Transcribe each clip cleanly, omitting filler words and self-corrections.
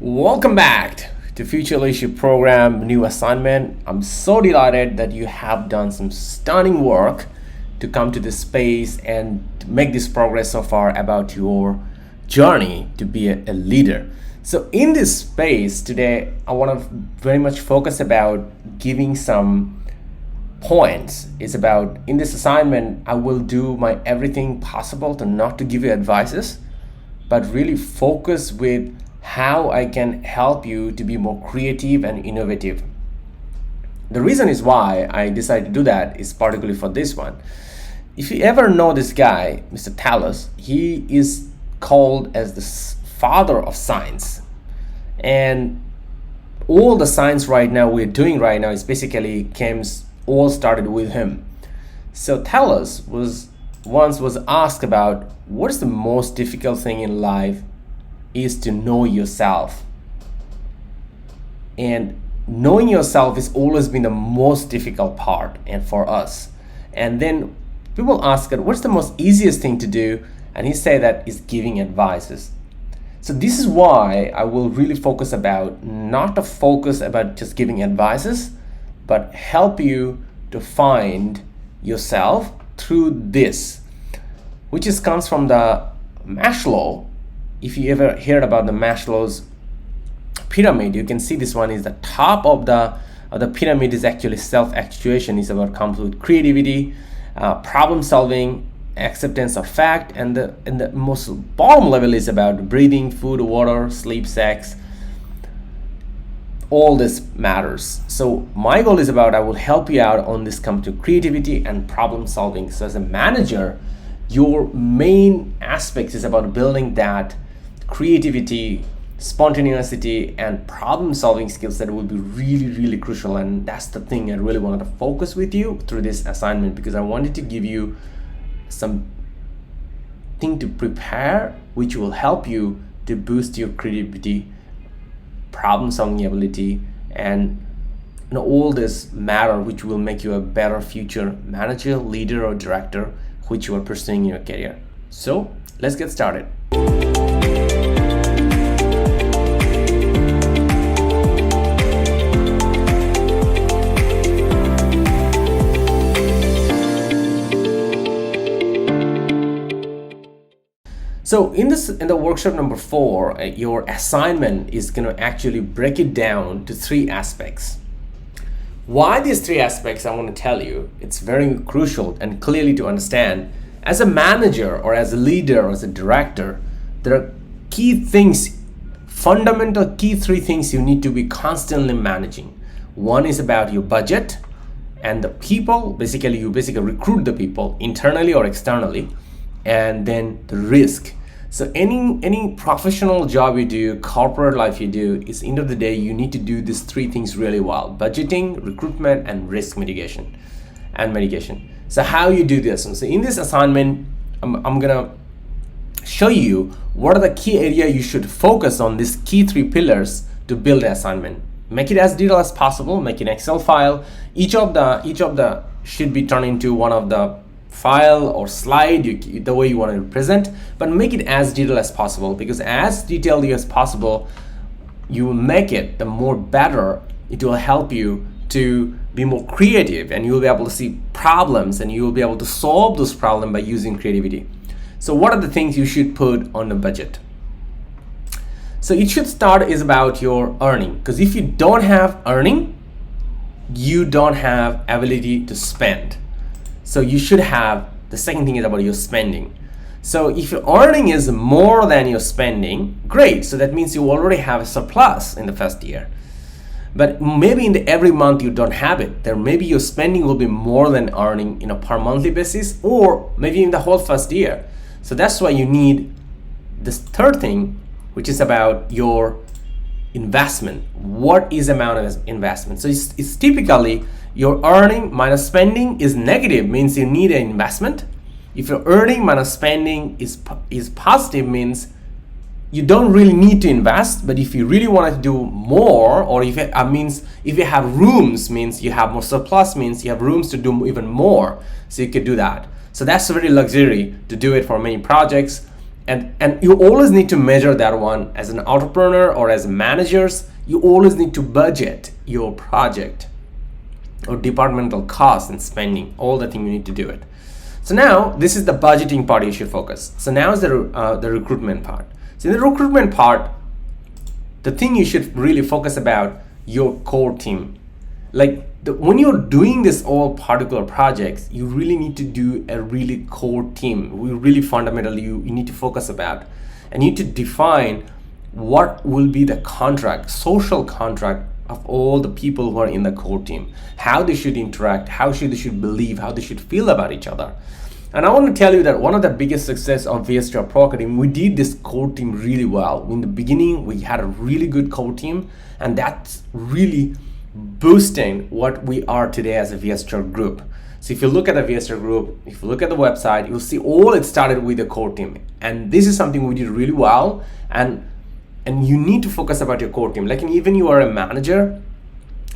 Welcome back to Future Leadership Program new assignment. I'm so delighted that you have done some stunning work to come to this space and to make this progress so far about your journey to be a leader. So in this space today, I want to very much focus about giving some points. It's about in this assignment, I will do my everything possible to not to give you advices, but really focus with how I can help you to be more creative and innovative. The reason is why I decided to do that is particularly for this one. If you ever know this guy, Mr. Thales, he is called as the father of science. And all the science right now we're doing right now is basically all started with him. So Thales was asked about what's the most difficult thing in life is to know yourself. And knowing yourself has always been the most difficult part and for us. And then people ask him, what's the most easiest thing to do? And he said that is giving advices. So this is why I will really focus about not to focus about just giving advices, but help you to find yourself through this, which comes from the Maslow. If you ever heard about the Maslow's pyramid, you can see this one is the top of the pyramid is actually self-actuation. It's about comes with creativity, problem solving, acceptance of fact, and the most bottom level is about breathing, food, water, sleep, sex. All this matters. So my goal is about I will help you out on this come to creativity and problem solving. So as a manager, your main aspects is about building that creativity, spontaneity, and problem solving skills that will be really, really crucial. And that's the thing I really wanted to focus with you through this assignment, because I wanted to give you some thing to prepare which will help you to boost your creativity, problem solving ability, and all this matter which will make you a better future manager, leader, or director which you are pursuing in your career. So let's get started. So in the workshop number 4, your assignment is going to actually break it down to 3 aspects. Why these 3 aspects, I want to tell you, it's very crucial and clearly to understand. As a manager or as a leader or as a director, there are key things, fundamental key 3 things you need to be constantly managing. One is about your budget and the people. Basically, you recruit the people internally or externally, and then the risk. So any professional job you do, corporate life you do, is end of the day you need to do these 3 things really well: budgeting, recruitment, and risk mitigation. So how you do this? And so in this assignment, I'm gonna show you what are the key areas you should focus on, these key 3 pillars to build the assignment. Make it as detailed as possible. Make an Excel file. Each of the should be turned into one of the file or slide, the way you want to present, but make it as detailed as possible, because as detailed as possible you will make it, the more better it will help you to be more creative, and you will be able to see problems and you will be able to solve those problems by using creativity. So what are the things you should put on the budget? So it should start is about your earning, because if you don't have earning, you don't have ability to spend. So you should have, the second thing is about your spending. So if your earning is more than your spending, great. So that means you already have a surplus in the first year. But maybe every month you don't have it. There maybe your spending will be more than earning in a per monthly basis, or maybe in the whole first year. So that's why you need this third thing, which is about your investment. What is amount of investment? So it's typically your earning minus spending is negative, means you need an investment. If your earning minus spending is positive, means you don't really need to invest. But if you really want to do more, or if you have rooms, means you have more surplus, means you have rooms to do even more, so you could do that. So that's a very luxury to do it for many projects. And you always need to measure that one as an entrepreneur or as managers. You always need to budget your project or departmental costs and spending, all the thing you need to do it. So now this is the budgeting part you should focus. So now is the recruitment part. So in the recruitment part, the thing you should really focus about your core team. Like when you're doing this all particular projects, you really need to do a really core team. We really fundamentally you need to focus about, and you need to define what will be the contract, social contract of all the people who are in the core team, how they should interact, how they should believe, how they should feel about each other. And I want to tell you that one of the biggest success of VSHR Pro Academy, we did this core team really well. In the beginning, we had a really good core team, and that's really boosting what we are today as a VSHR group. So if you look at the VSHR group, if you look at the website, you'll see all it started with the core team. And this is something we did really well. And you need to focus about your core team. Like even you are a manager,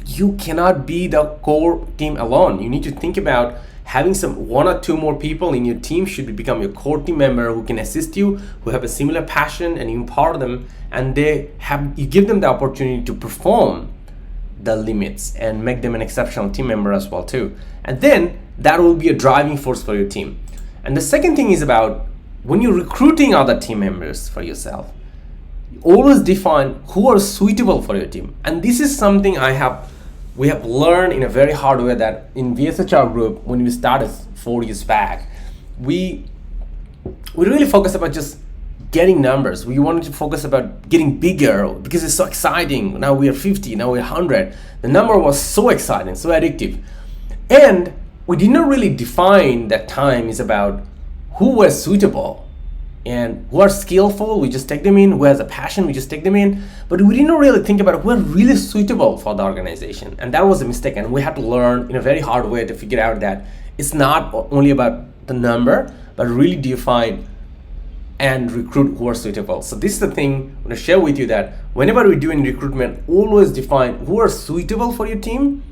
you cannot be the core team alone. You need to think about having some one or two more people in your team should become your core team member who can assist you, who have a similar passion, and you empower them, and you give them the opportunity to perform the limits and make them an exceptional team member as well too. And then that will be a driving force for your team. And the second thing is about when you're recruiting other team members for yourself, always define who are suitable for your team. And this is something we have learned in a very hard way, that in VSHR group, when we started 4 years back, we really focused about just getting numbers. We wanted to focus about getting bigger because it's so exciting. Now we are 50, now we're 100. The number was so exciting, so addictive. And we did not really define that time is about who was suitable and who are skillful, we just take them in, who has a passion, we just take them in. But we didn't really think about who are really suitable for the organization. And that was a mistake. And we had to learn in a very hard way to figure out that it's not only about the number, but really define and recruit who are suitable. So this is the thing I'm gonna share with you, that whenever we're doing recruitment, always define who are suitable for your team,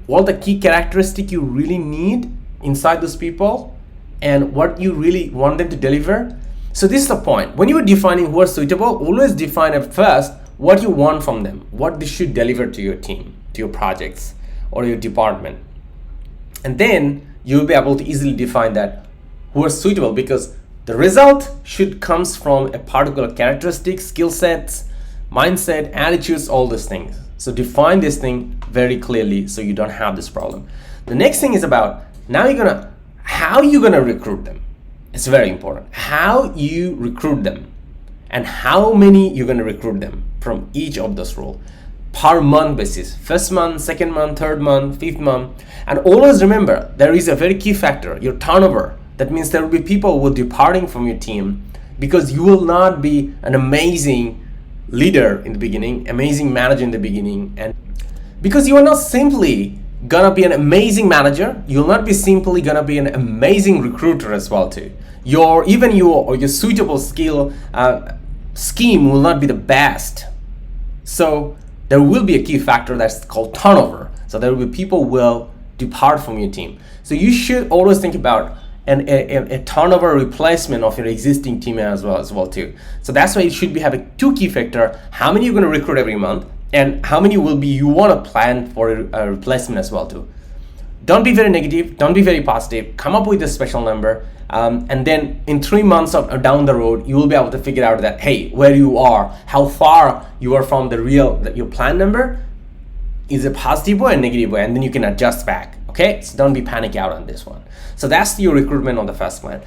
what the key characteristic you really need inside those people, and what you really want them to deliver. So this is the point. When you are defining who are suitable, always define at first what you want from them, what they should deliver to your team, to your projects or your department. And then you'll be able to easily define that who are suitable, because the result should comes from a particular characteristic, skill sets, mindset, attitudes, all these things. So define this thing very clearly so you don't have this problem. The next thing is about how you're gonna recruit them. It's very important. How you recruit them and how many you're gonna recruit them from each of those roles per month basis. First month, second month, third month, fifth month. And always remember, there is a very key factor, your turnover. That means there will be people who are departing from your team because you will not be an amazing leader in the beginning, amazing manager in the beginning, and because you are not simply gonna be an amazing manager, you'll not be simply gonna be an amazing recruiter as well too. Your suitable skill scheme will not be the best. So there will be a key factor that's called turnover. So there will be people who will depart from your team. So you should always think about a turnover replacement of your existing team as well too. So that's why you should be having two key factor: how many you're going to recruit every month, and how many will be you want to plan for a replacement as well too. Don't be very negative, don't be very positive, come up with a special number, and then in 3 months down the road, you will be able to figure out that, hey, where you are, how far you are from your plan number, is a positive way and negative way, and then you can adjust back. Okay, so don't be panic out on this one. So that's your recruitment on the first plan,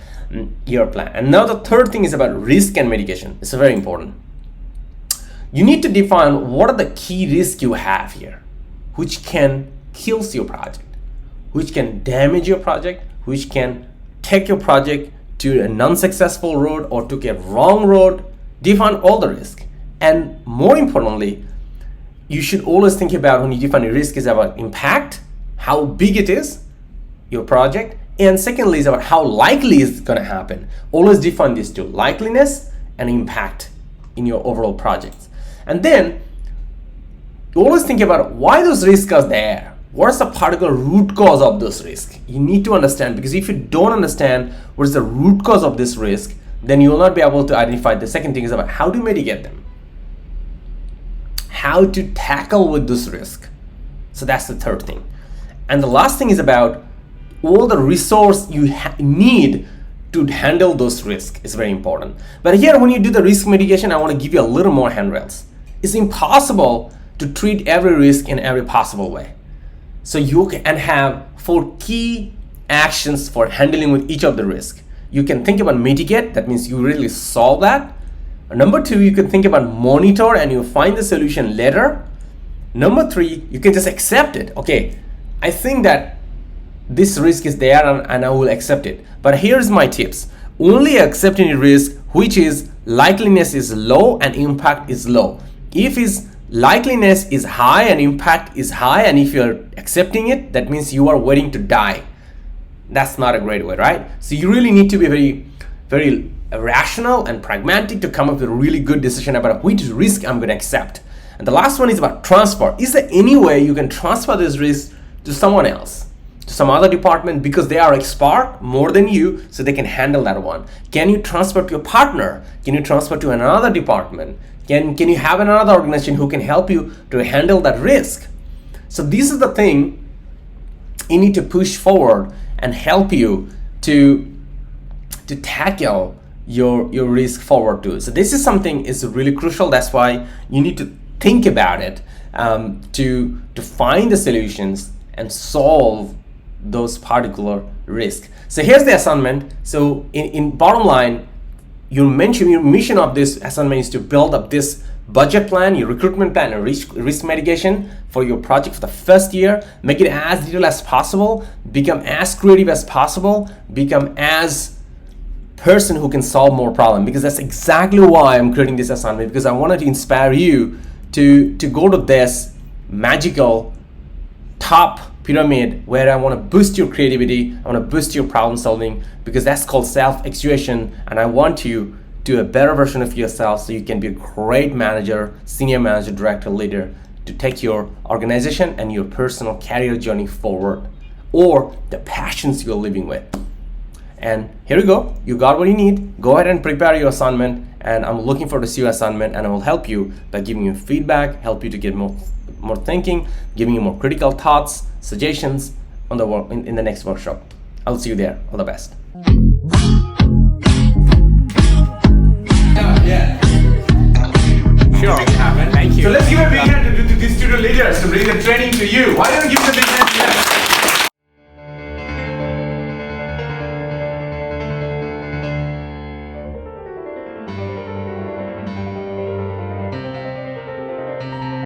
your plan. And now the third thing is about risk and mitigation. It's very important. You need to define what are the key risks you have here, which can kill your project, which can damage your project, which can take your project to a non-successful road or took a wrong road. Define all the risk. And more importantly, you should always think about, when you define a risk, is about impact, how big it is, your project, and secondly is about how likely it's going to happen. Always define these two, likeliness and impact in your overall projects. And then you always think about why those risks are there. What is the particular root cause of those risks? You need to understand, because if you don't understand what is the root cause of this risk, then you will not be able to identify. The second thing is about how to mitigate them, how to tackle with this risk. So that's the third thing. And the last thing is about all the resource you need to handle those risks is very important. But here, when you do the risk mitigation, I want to give you a little more handrails. It's impossible to treat every risk in every possible way. So you can have 4 key actions for handling with each of the risk. You can think about mitigate, that means you really solve that. Number 2, you can think about monitor and you find the solution later. Number 3, you can just accept it. Okay, I think that this risk is there and I will accept it. But here's my tips. Only accepting a risk which is likeliness is low and impact is low. If its likeliness is high and impact is high, and if you're accepting it, that means you are waiting to die. That's not a great way, right? So you really need to be very, very rational and pragmatic to come up with a really good decision about which risk I'm going to accept. And the last one is about transfer. Is there any way you can transfer this risk to someone else, to some other department, because they are expert more than you, so they can handle that one? Can you transfer to a partner? Can you transfer to another department? Can you have another organization who can help you to handle that risk? So this is the thing you need to push forward and help you to tackle your risk forward too. So this is something is really crucial. That's why you need to think about it, to find the solutions and solve those particular risks. So here's the assignment. So in bottom line, your mission of this assignment is to build up this budget plan, your recruitment plan, and risk mitigation for your project for the first year. Make it as detailed as possible, become as creative as possible, become as person who can solve more problems, because that's exactly why I'm creating this assignment, because I wanted to inspire you to go to this magical top pyramid where I want to boost your creativity, I want to boost your problem solving, because that's called self-actuation, and I want you to a better version of yourself so you can be a great manager, senior manager, director, leader, to take your organization and your personal career journey forward, or the passions you're living with. And here you go, you got what you need. Go ahead and prepare your assignment, and I'm looking forward to see your assignment, and I will help you by giving you feedback, help you to get more thinking, giving you more critical thoughts, suggestions on the work in the next workshop. I'll see you there. All the best. Yeah. Sure. Thank you. So let's give a big hand to these student leaders to bring the training to you. Why don't you give them a big hand?